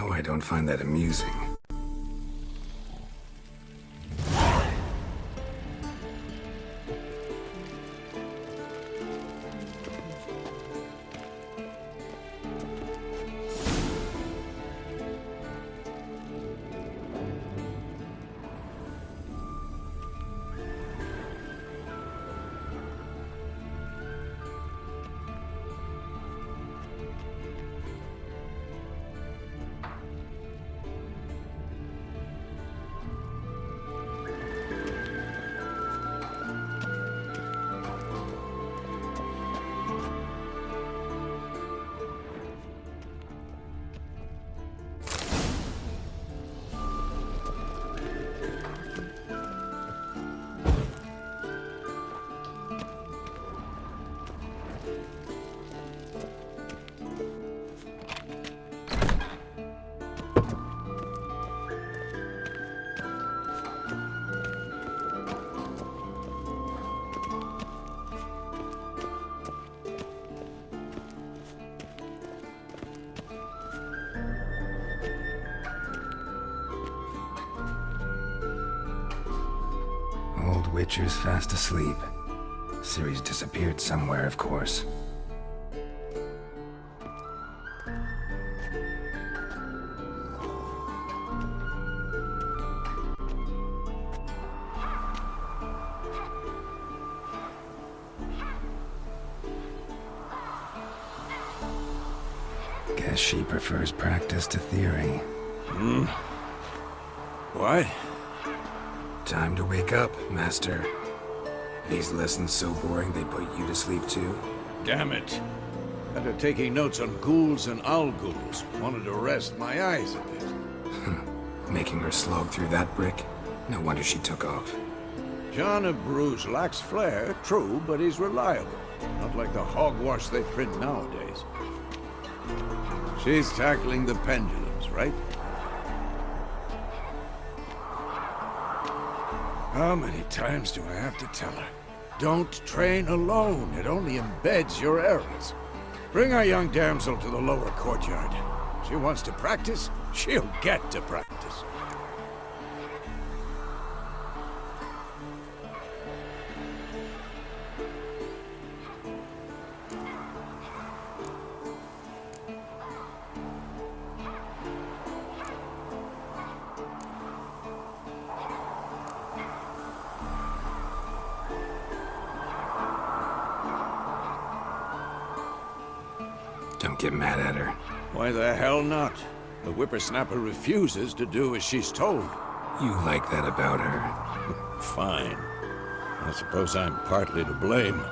Now I don't find that amusing. Witcher's fast asleep. Ciri's disappeared somewhere, of course. Guess she prefers practice to theory. What? Time to wake up, Master. These lessons so boring they put you to sleep too? Damn it. After taking notes on ghouls and owl ghouls, wanted to rest my eyes a bit. Making her slog through that brick? No wonder she took off. John of Bruges lacks flair, true, but he's reliable. Not like the hogwash they print nowadays. She's tackling the pendulums, right? How many times do I have to tell her? Don't train alone. It only embeds your errors. Bring our young damsel to the lower courtyard. She wants to practice, she'll get to practice. Don't get mad at her. Why the hell not? The whippersnapper refuses to do as she's told. You like that about her? Fine. I suppose I'm partly to blame.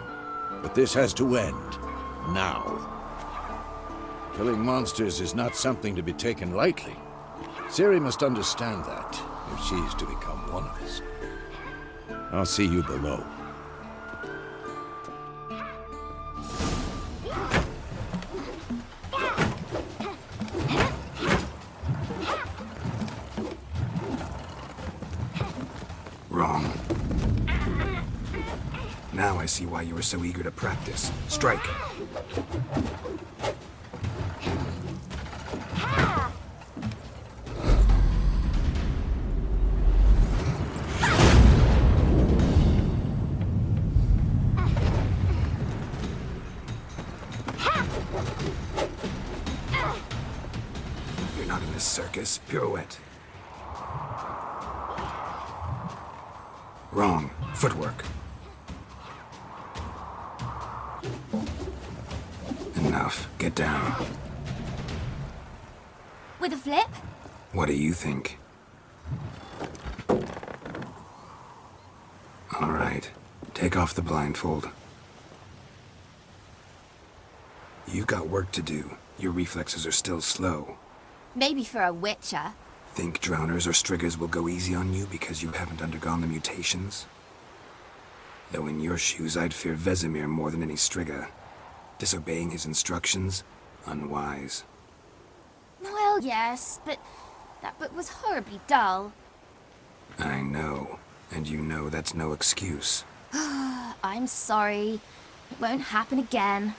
But this has to end. Now. Killing monsters is not something to be taken lightly. Ciri must understand that, if she's to become one of us. I'll see you below. Wrong. Now I see why you were so eager to practice. Strike. You're not in this circus. Pirouette. Wrong. Footwork. Enough. Get down. With a flip? What do you think? All right. Take off the blindfold. You've got work to do. Your reflexes are still slow. Maybe for a witcher. Think drowners or striggers will go easy on you because you haven't undergone the mutations? Though in your shoes, I'd fear Vesemir more than any strigger. Disobeying his instructions? Unwise. Well, yes, but that book was horribly dull. I know. And you know that's no excuse. I'm sorry. It won't happen again.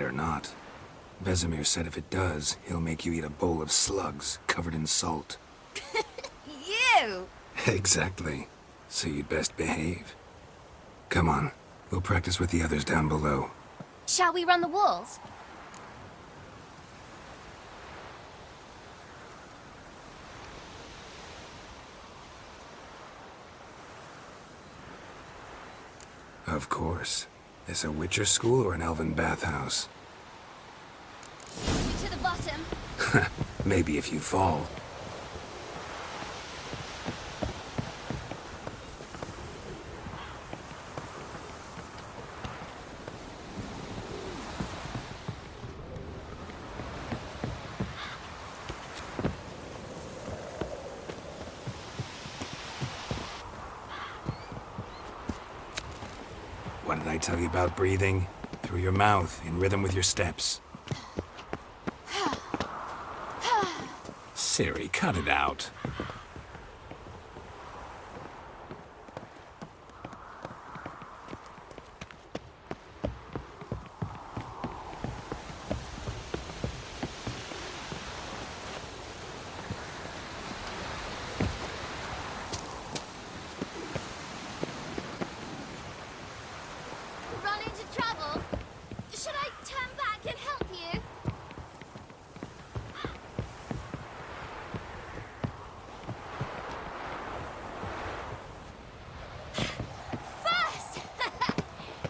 better not. Vesemir said if it does, he'll make you eat a bowl of slugs covered in salt. You! Exactly. So you'd best behave. Come on, we'll practice with the others down below. Shall we run the walls? Of course. This a Witcher school or an elven bathhouse? To the bottom. Maybe if you fall. What did I tell you about breathing? Through your mouth, in rhythm with your steps. Siri, cut it out. Run into trouble? Should I turn back and help you? First!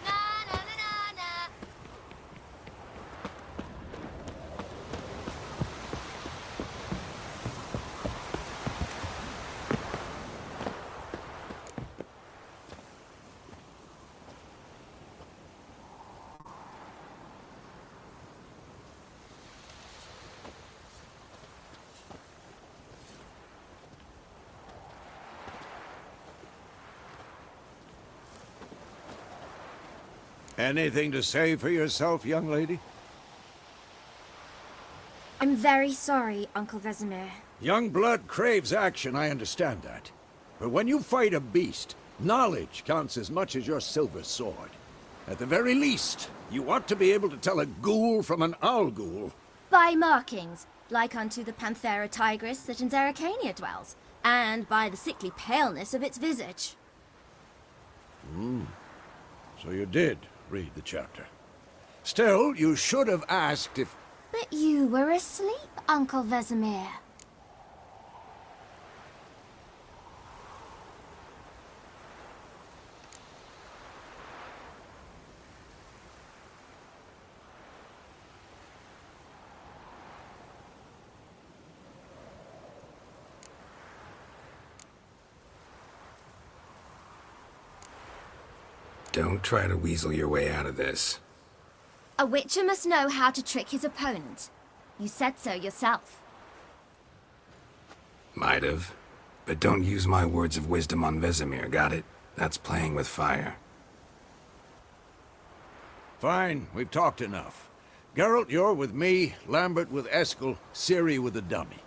Na na na na na. Anything to say for yourself, young lady? I'm very sorry, Uncle Vesemir. Young blood craves action, I understand that. But when you fight a beast, knowledge counts as much as your silver sword. At the very least, you ought to be able to tell a ghoul from an owl ghoul. By markings, like unto the Panthera tigris that in Zerrikania dwells, and by the sickly paleness of its visage. So you did read the chapter. Still, you should have asked if... But you were asleep, Uncle Vesemir. Don't try to weasel your way out of this. A Witcher must know how to trick his opponent. You said so yourself. Might have. But don't use my words of wisdom on Vesemir, got it? That's playing with fire. Fine, we've talked enough. Geralt, you're with me, Lambert with Eskel, Ciri with the dummy.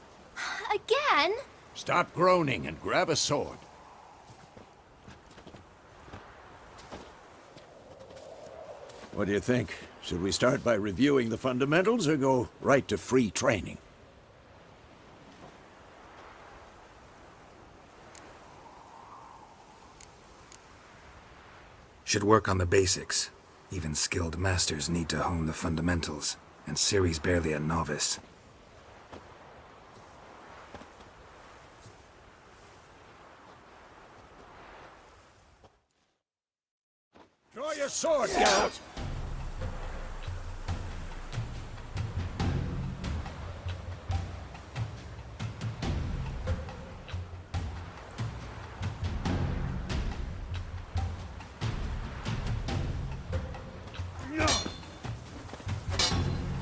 Again? Stop groaning and grab a sword. What do you think? Should we start by reviewing the fundamentals or go right to free training? Should work on the basics. Even skilled masters need to hone the fundamentals, and Ciri's barely a novice. Draw your sword, Geralt!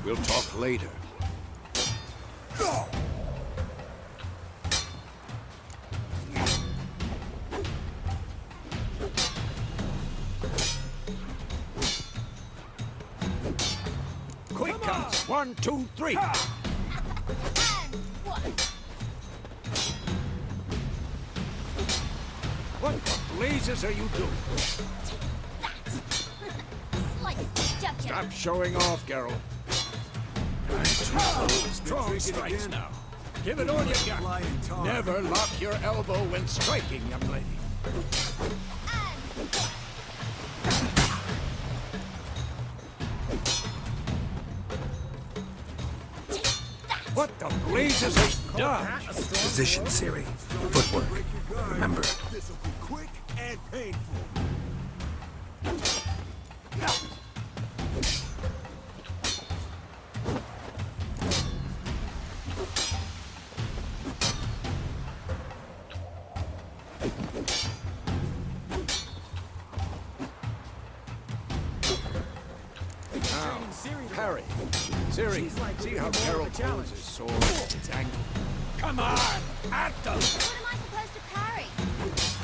We'll talk later. Quick counts. 1, 2, 3. What the blazes are you doing? Slight judgment. Stop showing off, Geralt. Strong strikes now. Give it all you got. Never lock your elbow when striking, young lady. What the blazes have done? Position, Ciri. Footwork. Remember. This will be quick and painful. Parry. Ciri, see how Geralt holds his sword? It's angry. Come on! At them! What am I supposed to parry?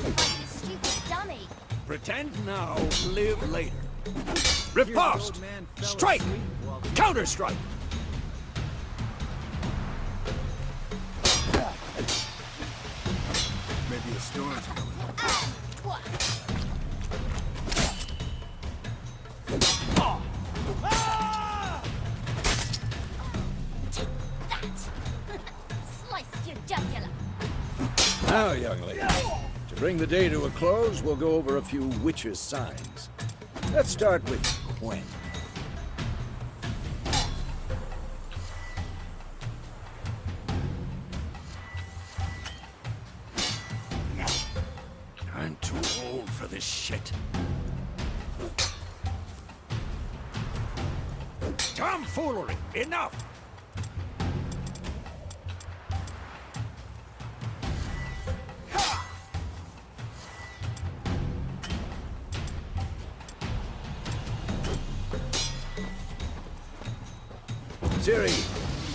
Like this stupid dummy. Pretend now, live later. Riposte! Strike! Counter-strike! Maybe a storm's coming. What? Take that! Sliced your jugular. Now, young lady, to bring the day to a close, we'll go over a few witches' signs. Let's start with Gwen. I'm too old for this shit. Tomfoolery! Enough! Ciri,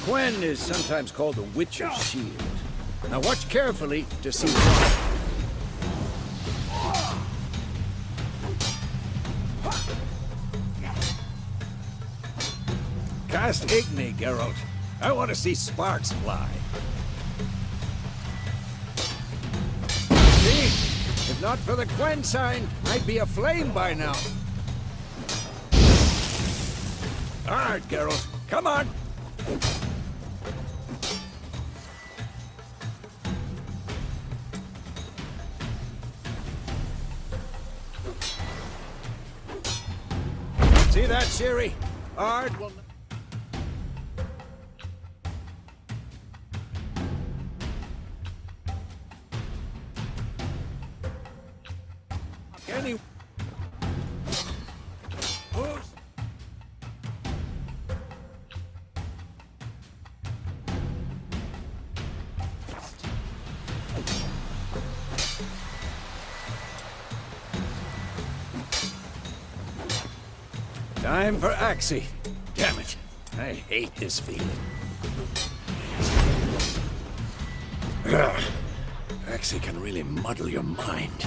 Gwen is sometimes called the Witch's Shield. Now watch carefully to see why. Cast Igni, Geralt. I want to see sparks fly. See? If not for the Gwen sign, I'd be aflame by now. All right, Geralt. Come on! See that, Ciri? Ard will... Any... Who's... Time for Axie. Damn it. I hate this feeling. Ugh. Axie can really muddle your mind.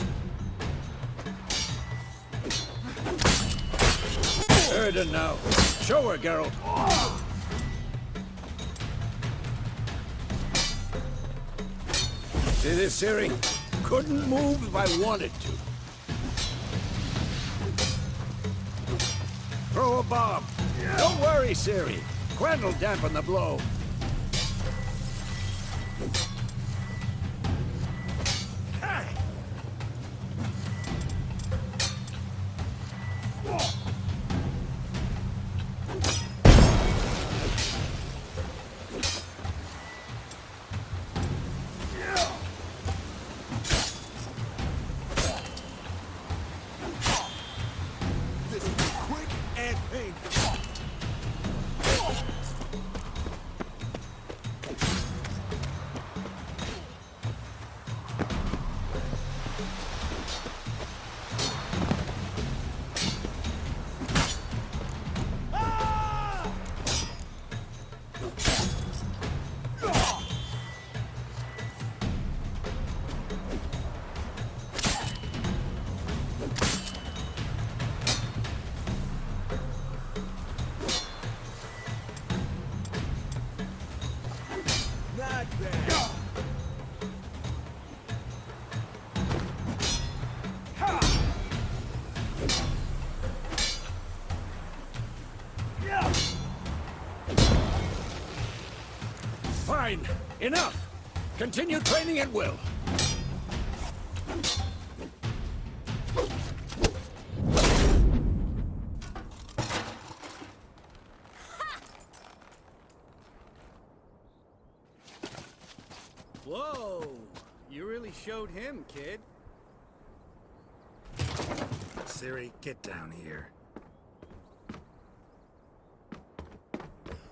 Erden now. Show her, Geralt. See this, Ciri? Couldn't move if I wanted to. Throw a bomb. Don't worry, Ciri. Gwen will dampen the blow. This will be quick and painful. Fine. Enough. Continue training at will. Whoa! You really showed him, kid. Siri, get down here.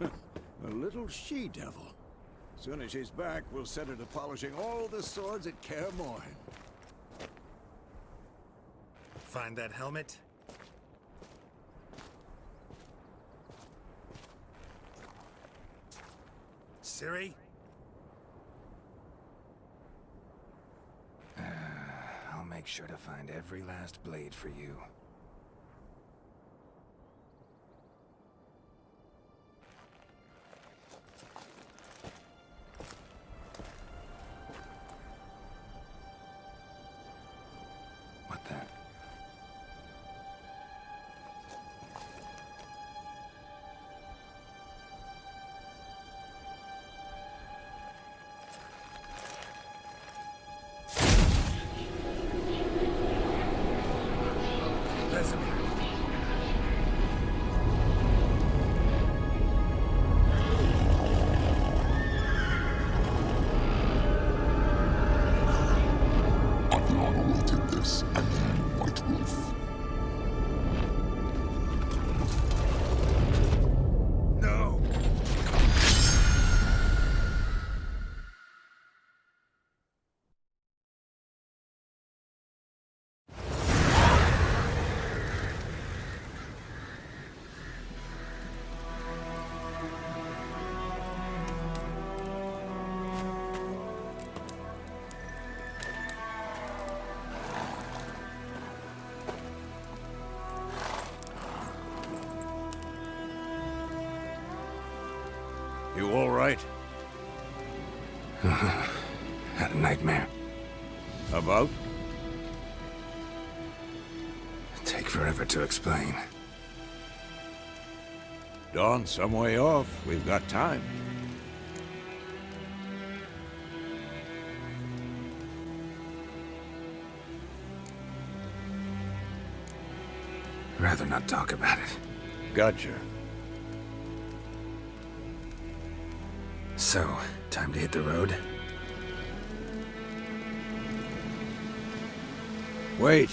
A little she-devil. Soon as she's back, we'll set her to polishing all the swords at Kaer Morhen. Find that helmet? Siri? I'll make sure to find every last blade for you. What the? You all right? Had a nightmare. About? Take forever to explain. Dawn's some way off. We've got time. Rather not talk about it. Gotcha. So, time to hit the road? Wait.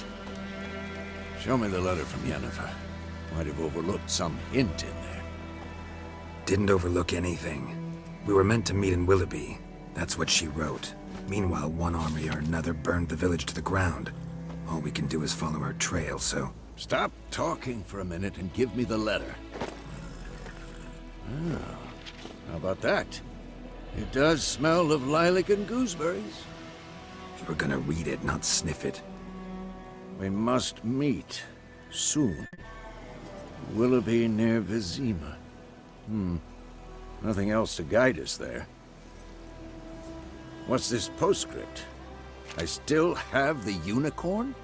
Show me the letter from Yennefer. Might have overlooked some hint in there. Didn't overlook anything. We were meant to meet in Willoughby. That's what she wrote. Meanwhile, one army or another burned the village to the ground. All we can do is follow her trail, so... Stop talking for a minute and give me the letter. Oh, how about that? It does smell of lilac and gooseberries. You were gonna read it, not sniff it. We must meet. Soon. Willoughby near Vizima. Nothing else to guide us there. What's this postscript? I still have the unicorn?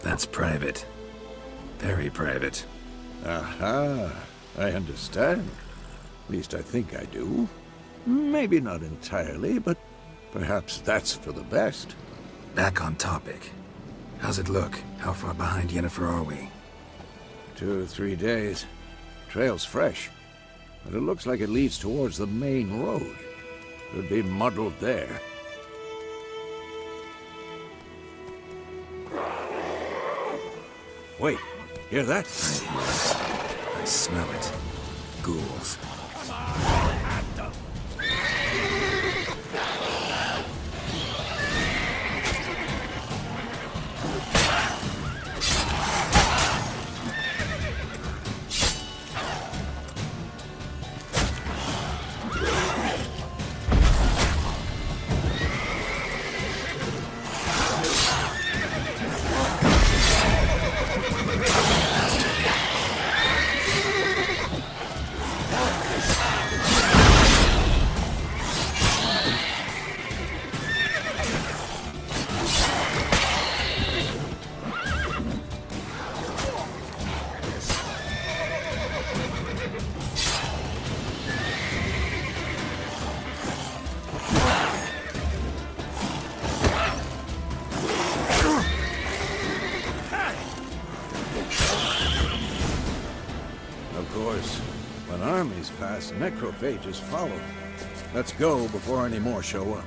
That's private. Very private. Aha, I understand. At least I think I do. Maybe not entirely, but perhaps that's for the best. Back on topic. How's it look? How far behind Yennefer are we? 2 or 3 days. Trail's fresh, but it looks like it leads towards the main road. Could be muddled there. Wait, hear that? I smell it. Ghouls. course. When armies pass, necrophages follow. Let's go before any more show up.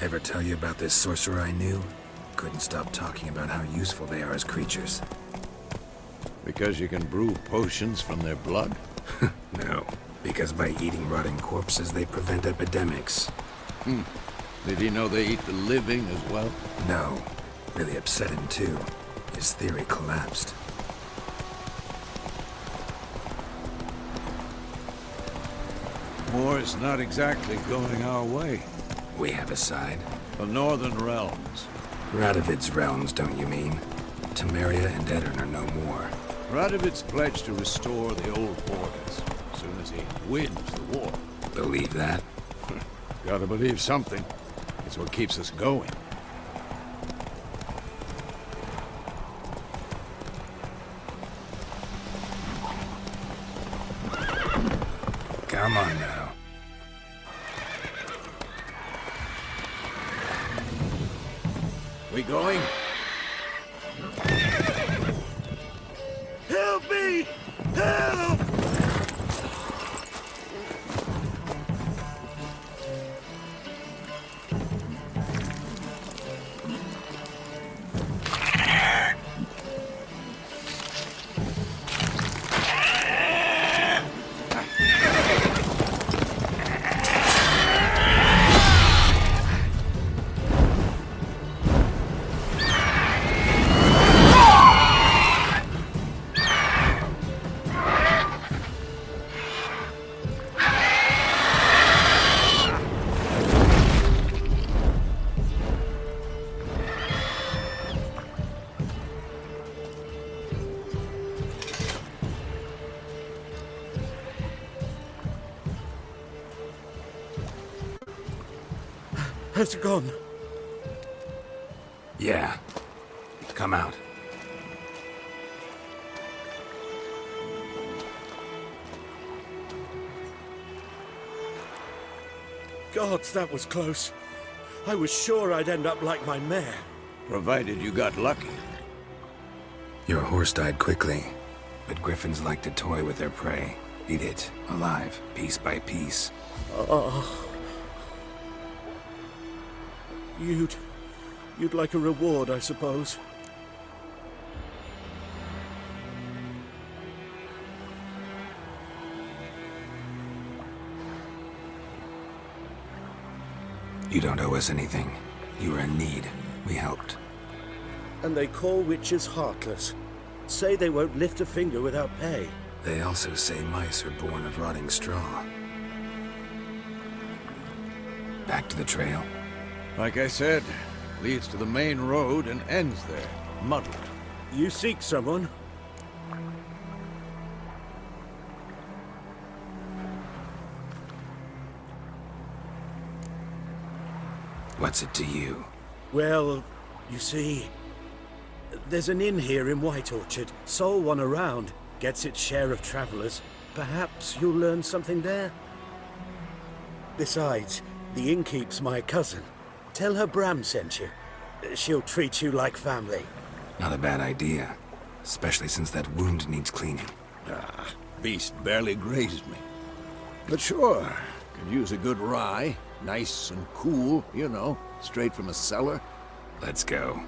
Ever tell you about this sorcerer I knew? Couldn't stop talking about how useful they are as creatures. Because you can brew potions from their blood? No, because by eating rotting corpses, they prevent epidemics. Did he know they eat the living as well? No, really upset him too. His theory collapsed. War's not exactly going our way. We have a side. The Northern Realms. Radovid's realms, don't you mean? Temeria and Edirn are no more. Radovid's pledged to restore the old borders as soon as he wins the war. Believe that? Gotta believe something. It's what keeps us going. Come on now. We going? Help me! Help! Has it gone? Yeah. Come out. Gods, that was close. I was sure I'd end up like my mare. Provided you got lucky. Your horse died quickly, but griffins like to toy with their prey. Eat it, alive, piece by piece. You'd like a reward, I suppose. You don't owe us anything. You were in need. We helped. And they call witches heartless. Say they won't lift a finger without pay. They also say mice are born of rotting straw. Back to the trail. Like I said, leads to the main road and ends there, muddled. You seek someone? What's it to you? Well, you see, there's an inn here in White Orchard. Sole one around. Gets its share of travelers. Perhaps you'll learn something there? Besides, the innkeep's my cousin. Tell her Bram sent you. She'll treat you like family. Not a bad idea. Especially since that wound needs cleaning. Beast barely grazed me. But sure, could use a good rye. Nice and cool, you know, straight from a cellar. Let's go.